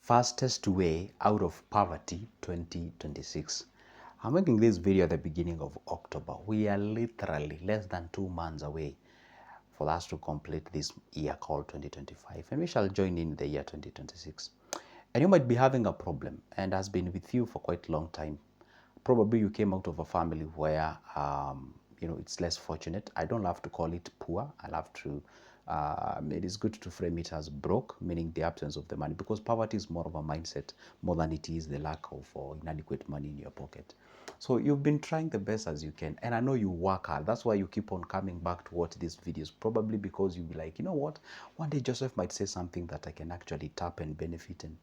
Fastest way out of poverty 2026. I'm making this video at the beginning of October. We are literally less than 2 months away for us to complete this year called 2025, and we shall join in the year 2026. And you might be having a problem and has been with you for quite a long time. Probably you came out of a family where it's less fortunate. I don't love to call it poor. I love to it is good to frame it as broke, meaning the absence of the money, because poverty is more of a mindset more than it is the lack of or inadequate money in your pocket. So you've been trying the best as you can, and I know you work hard. That's why you keep on coming back to watch these videos, probably because you'll be like, you know what, one day Joseph might say something that I can actually tap and benefit, and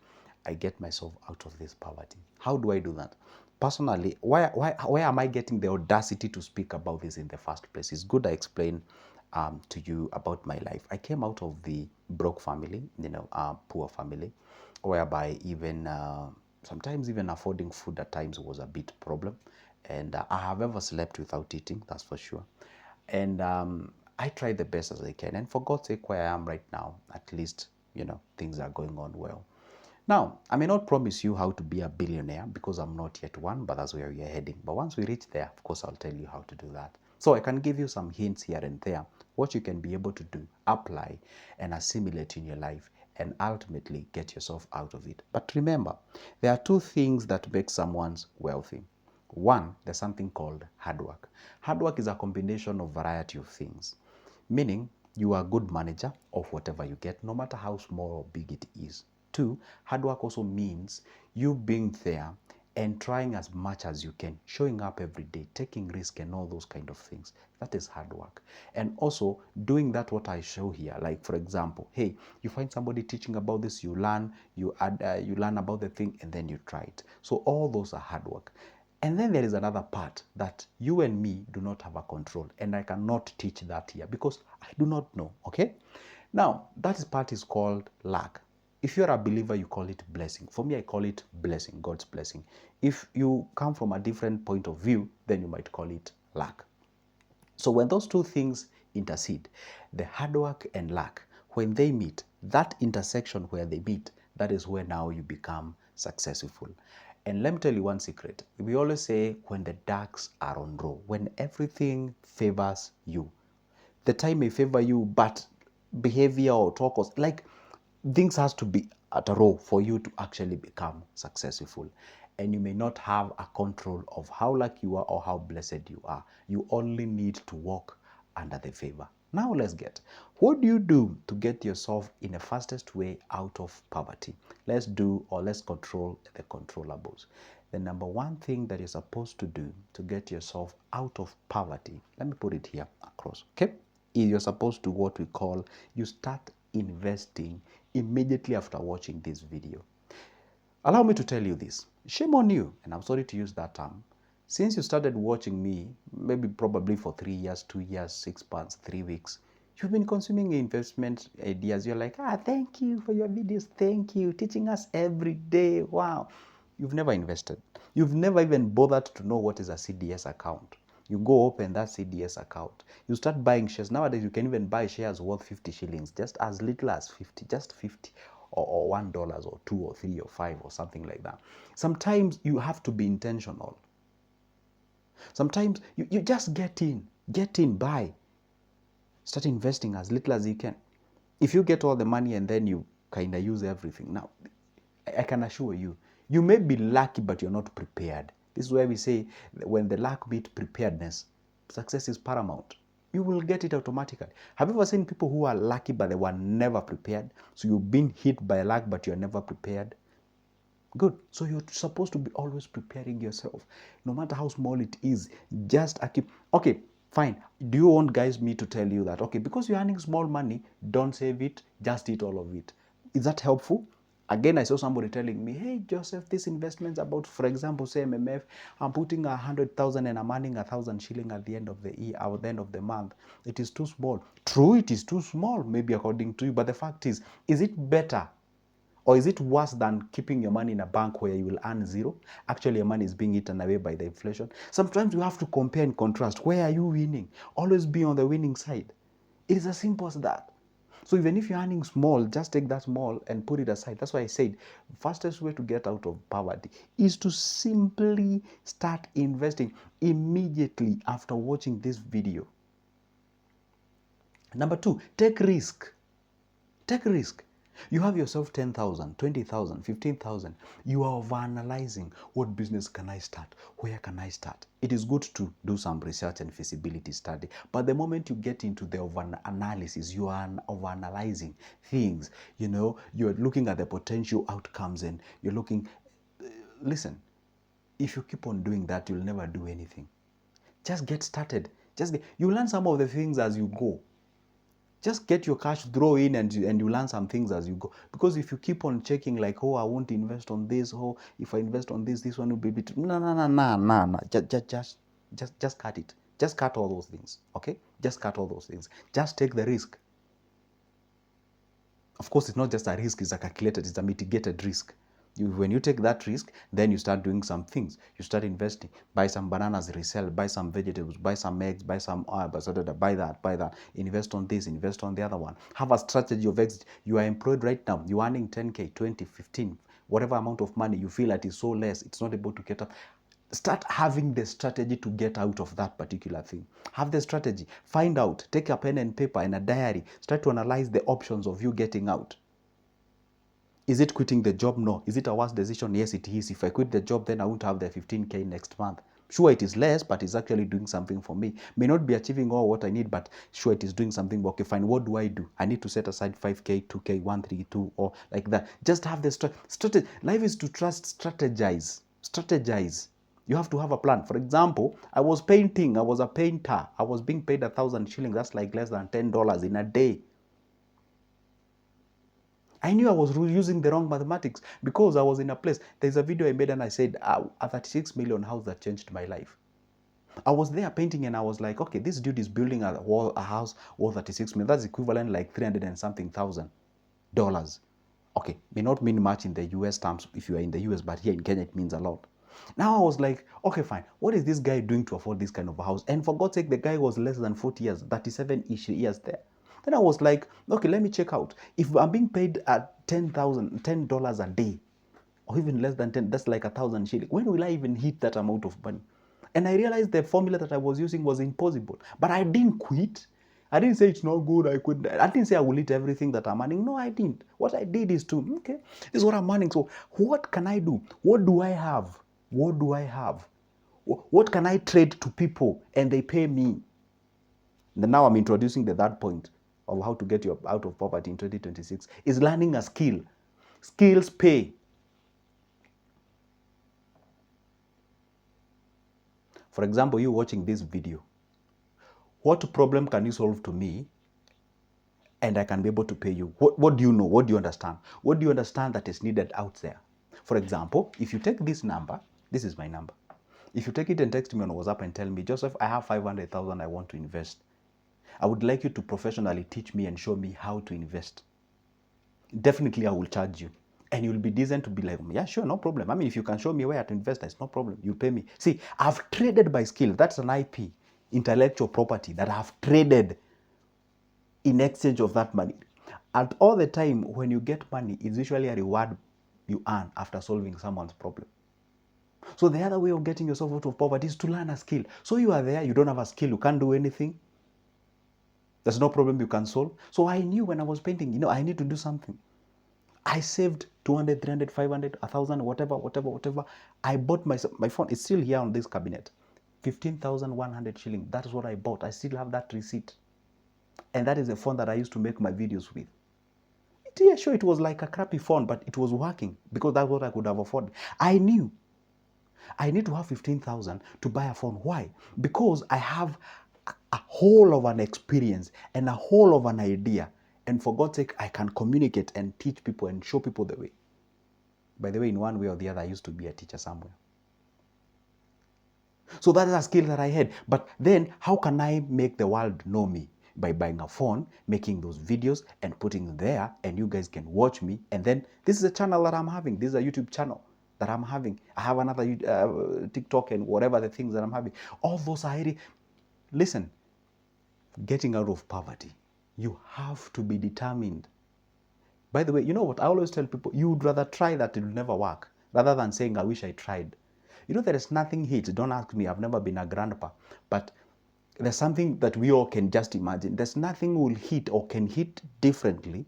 I get myself out of this poverty. How do I do that? Personally, why am I getting the audacity to speak about this in the first place? It's good I explain to you about my life. I came out of the broke family, poor family, whereby even sometimes even affording food at times was a bit problem. And I have ever slept without eating, that's for sure. And I try the best as I can. And for God's sake, where I am right now, at least, things are going on well. Now, I may not promise you how to be a billionaire because I'm not yet one, but that's where we are heading. But once we reach there, of course, I'll tell you how to do that. So I can give you some hints here and there, what you can be able to do, apply, and assimilate in your life, and ultimately get yourself out of it. But remember, there are two things that make someone wealthy. One, there's something called hard work. Hard work is a combination of variety of things, meaning you are a good manager of whatever you get, no matter how small or big it is. Two, hard work also means you being there and trying as much as you can, showing up every day, taking risk and all those kind of things. That is hard work. And also doing that what I show here, like for example, hey, you find somebody teaching about this, you learn, you learn about the thing, and then you try it. So all those are hard work. And then there is another part that you and me do not have a control, and I cannot teach that here because I do not know, okay? Now, that part is called luck. If you're a believer, you call it blessing. For me, I call it blessing, God's blessing. If you come from a different point of view, then you might call it luck. So when those two things intercede, the hard work and luck, when they meet, that intersection where they meet, that is where now you become successful. And let me tell you one secret. We always say when the ducks are on row, when everything favors you. The time may favor you, but behavior or talk, or like things has to be at a row for you to actually become successful. And you may not have a control of how lucky you are or how blessed you are. You only need to walk under the favor. Now let's get, what do you do to get yourself in the fastest way out of poverty? Let's control the controllables. The number one thing that you're supposed to do to get yourself out of poverty, let me put it here across, okay? Is you're supposed to what we call, you start investing immediately after watching this video. Allow me to tell you this. Shame on you, and I'm sorry to use that term. Since you started watching me, maybe probably for 3 years, 2 years, 6 months, 3 weeks, you've been consuming investment ideas. You're like, thank you for your videos. Thank you. Teaching us every day. Wow. You've never invested. You've never even bothered to know what is a CDS account. You go open that CDS account. You start buying shares. Nowadays, you can even buy shares worth 50 shillings, just as little as 50, just 50, or $1 or 2 or 3 or 5 or something like that. Sometimes you have to be intentional. Sometimes you just get in, buy. Start investing as little as you can. If you get all the money and then you kind of use everything, now, I can assure you, you may be lucky, but you're not prepared. This is where we say when the luck meets preparedness, success is paramount. You will get it automatically. Have you ever seen people who are lucky, but they were never prepared? So you've been hit by luck, but you're never prepared. Good. So you're supposed to be always preparing yourself. No matter how small it is, just keep. Okay, fine. Do you want guys me to tell you that, okay, because you're earning small money, don't save it, just eat all of it? Is that helpful? Again, I saw somebody telling me, hey, Joseph, this investment's about, for example, say MMF, I'm putting 100,000 and I'm earning 1,000 shilling at the end of the year, or the end of the month. It is too small. True, it is too small, maybe according to you, but the fact is it better? Or is it worse than keeping your money in a bank where you will earn zero? Actually, your money is being eaten away by the inflation. Sometimes you have to compare and contrast. Where are you winning? Always be on the winning side. It is as simple as that. So even if you're earning small, just take that small and put it aside. That's why I said fastest way to get out of poverty is to simply start investing immediately after watching this video. Number two, take risk. Take risk. You have yourself 10,000, 20,000, 15,000. You are overanalyzing, what business can I start? Where can I start? It is good to do some research and feasibility study. But the moment you get into the overanalysis, you are overanalyzing things. You know, you're looking at the potential outcomes and you're looking. Listen, if you keep on doing that, you'll never do anything. Just get started. You learn some of the things as you go. Just get your cash, throw in, and you learn some things as you go. Because if you keep on checking like, oh, I won't invest on this, oh, if I invest on this one will be bit. No. Just cut it. Just cut all those things. Okay? Just cut all those things. Just take the risk. Of course, it's not just a risk, it's a calculated, it's a mitigated risk. When you take that risk, then you start doing some things. You start investing. Buy some bananas, resell. Buy some vegetables. Buy some eggs. Buy some oil. Buy that. Invest on this. Invest on the other one. Have a strategy of exit. You are employed right now. You are earning 10K, 20, 15, whatever amount of money you feel that is so less, it's not able to get up. Start having the strategy to get out of that particular thing. Have the strategy. Find out. Take a pen and paper and a diary. Start to analyze the options of you getting out. Is it quitting the job? No. Is it a worse decision? Yes, it is. If I quit the job, then I won't have the 15K next month. Sure, it is less, but it's actually doing something for me. May not be achieving all what I need, but sure, it is doing something. Okay, fine. What do? I need to set aside 5K, 2K, 132, or like that. Just have the strategy. Life is to strategize. Strategize. You have to have a plan. For example, I was painting. I was a painter. I was being paid 1,000 shillings. That's like less than $10 in a day. I knew I was using the wrong mathematics because I was in a place. There's a video I made and I said, a 36 million house that changed my life. I was there painting and I was like, okay, this dude is building a house worth 36 million. That's equivalent like 300 and something thousand dollars. Okay, may not mean much in the US terms if you are in the US, but here in Kenya it means a lot. Now I was like, okay, fine. What is this guy doing to afford this kind of a house? And for God's sake, the guy was less than 40 years, 37-ish years there. Then I was like, okay, let me check out. If I'm being paid at $10 a day, or even less than 10, that's like 1,000 shillings. When will I even hit that amount of money? And I realized the formula that I was using was impossible. But I didn't quit. I didn't say it's not good, I quit. I didn't say I will eat everything that I'm earning. No, I didn't. What I did is to, okay, this is what I'm earning. So what can I do? What do I have? What do I have? What can I trade to people and they pay me? And now I'm introducing the third point of how to get you out of poverty in 2026 is learning a skill. Skills pay. For example, you watching this video. What problem can you solve to me and I can be able to pay you? What do you know? What do you understand? What do you understand that is needed out there? For example, if you take this number, this is my number. If you take it and text me on WhatsApp and tell me, Joseph, I have 500,000 I want to invest. I would like you to professionally teach me and show me how to invest. Definitely, I will charge you. And you'll be decent to be like, yeah, sure, no problem. I mean, if you can show me where to invest, it's no problem. You pay me. See, I've traded by skill. That's an IP, intellectual property that I've traded in exchange of that money. And all the time, when you get money, it's usually a reward you earn after solving someone's problem. So the other way of getting yourself out of poverty is to learn a skill. So you are there, you don't have a skill, you can't do anything. There's no problem you can solve. So I knew when I was painting, I need to do something. I saved 200, 300, 500, 1,000, whatever. I bought my phone. It's still here on this cabinet. 15,100 shillings. That is what I bought. I still have that receipt. And that is the phone that I used to make my videos with. Yeah, sure, it was like a crappy phone, but it was working because that's what I could have afforded. I knew I need to have 15,000 to buy a phone. Why? Because I have a whole of an experience and a whole of an idea. And for God's sake, I can communicate and teach people and show people the way. By the way, in one way or the other, I used to be a teacher somewhere. So that is a skill that I had. But then how can I make the world know me? By buying a phone, making those videos and putting it there, and you guys can watch me. And then this is a channel that I'm having. This is a YouTube channel that I'm having. I have another TikTok and whatever the things that I'm having. All those are listen, getting out of poverty You have to be determined. By the way, you know what? I always tell people, you would rather try that it will never work rather than saying, I wish I tried. You know, there is nothing hit. Don't ask me. I've never been a grandpa. But there's something that we all can just imagine. There's nothing will hit or can hit differently.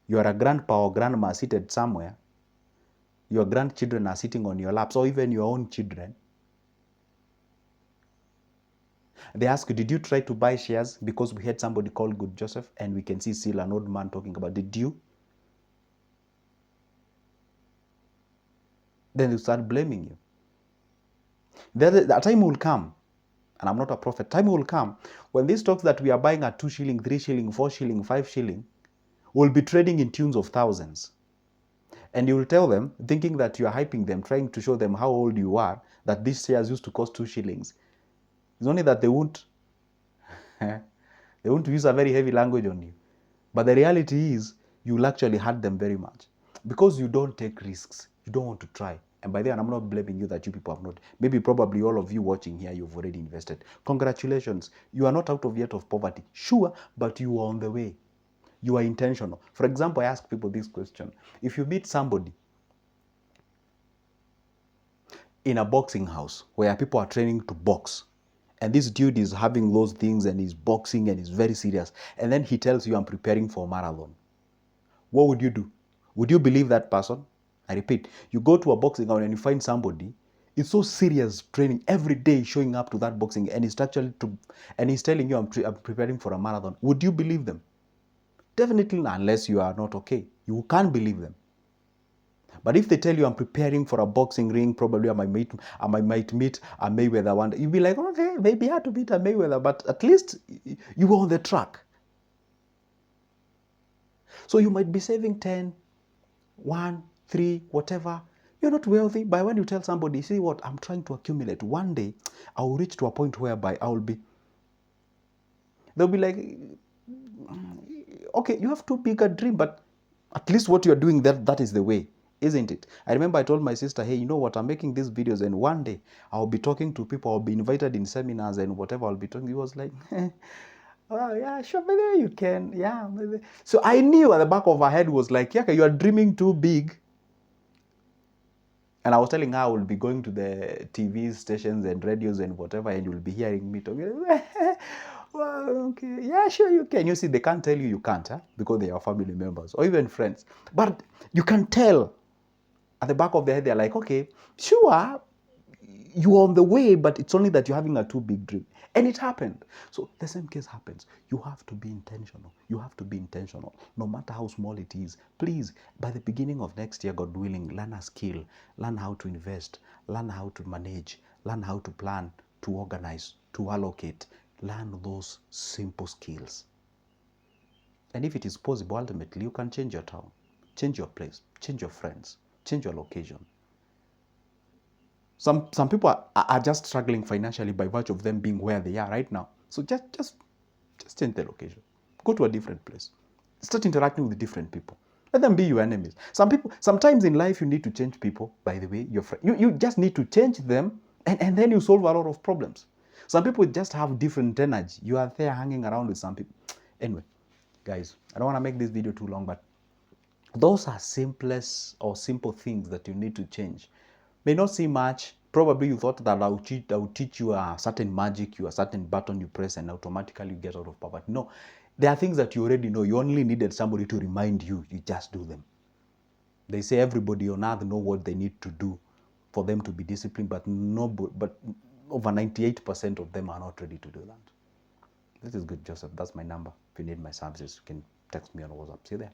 You are a grandpa or grandma seated somewhere. Your grandchildren are sitting on your laps, or even your own children. They ask you, did you try to buy shares? Because we had somebody called Good Joseph, and we can see still an old man talking about, did you? Then they start blaming you. A time will come, and I'm not a prophet, time will come when these stocks that we are buying at 2 shilling, 3 shilling, 4 shilling, 5 shilling will be trading in tunes of thousands. And you will tell them, thinking that you are hyping them, trying to show them how old you are, that these shares used to cost 2 shillings. It's only that they won't use a very heavy language on you. But the reality is, you'll actually hurt them very much. Because you don't take risks. You don't want to try. And by then, I'm not blaming you that you people have not. Maybe probably all of you watching here, you've already invested. Congratulations. You are not out of yet of poverty. Sure, but you are on the way. You are intentional. For example, I ask people this question. If you meet somebody in a boxing house where people are training to box, and this dude is having those things and he's boxing and he's very serious, and then he tells you, I'm preparing for a marathon, what would you do? Would you believe that person? I repeat, you go to a boxing ground and you find somebody, it's so serious training every day, showing up to that boxing, and he's actually and he's telling you, I'm preparing for a marathon. Would you believe them? Definitely not, unless you are not okay. You can't believe them. But if they tell you, I'm preparing for a boxing ring, probably I might meet a Mayweather one day, you'll be like, okay, maybe I had to beat a Mayweather, but at least you were on the track. So you might be saving 10, 1, 3, whatever. You're not wealthy. But when you tell somebody, see what, I'm trying to accumulate. One day, I will reach to a point whereby they'll be like, okay, you have too big a dream, but at least what you're doing, that is the way, isn't it? I remember I told my sister, hey, you know what, I'm making these videos, and one day I'll be talking to people, I'll be invited in seminars and whatever I'll be talking. He was like, oh, yeah, sure, maybe you can. Yeah, maybe. So I knew at the back of her head was like, yeah, you are dreaming too big. And I was telling her I will be going to the TV stations and radios and whatever, and you'll be hearing me talking. Well, okay, yeah, sure you can. You see, they can't tell you can't, because they are family members or even friends. But you can tell at the back of their head, they're like, okay, sure, you're on the way, but it's only that you're having a too big dream. And it happened. So the same case happens. You have to be intentional. You have to be intentional, no matter how small it is. Please, by the beginning of next year, God willing, learn a skill, learn how to invest, learn how to manage, learn how to plan, to organize, to allocate. Learn those simple skills. And if it is possible, ultimately, you can change your town, change your place, change your friends, change your location. Some people are just struggling financially by virtue of them being where they are right now. So just change the location. Go to a different place. Start interacting with different people. Let them be your enemies. Sometimes in life you need to change people, by the way, your friend. You just need to change them, and then you solve a lot of problems. Some people just have different energy. You are there hanging around with some people. Anyway, guys, I don't want to make this video too long, but those are simple things that you need to change. May not seem much. Probably you thought that I would teach you a certain magic, a certain button you press and automatically you get out of poverty. No, there are things that you already know. You only needed somebody to remind you. You just do them. They say everybody on earth know what they need to do for them to be disciplined, but over 98% of them are not ready to do that. This is Good Joseph. That's my number. If you need my services, you can text me on WhatsApp. See you there.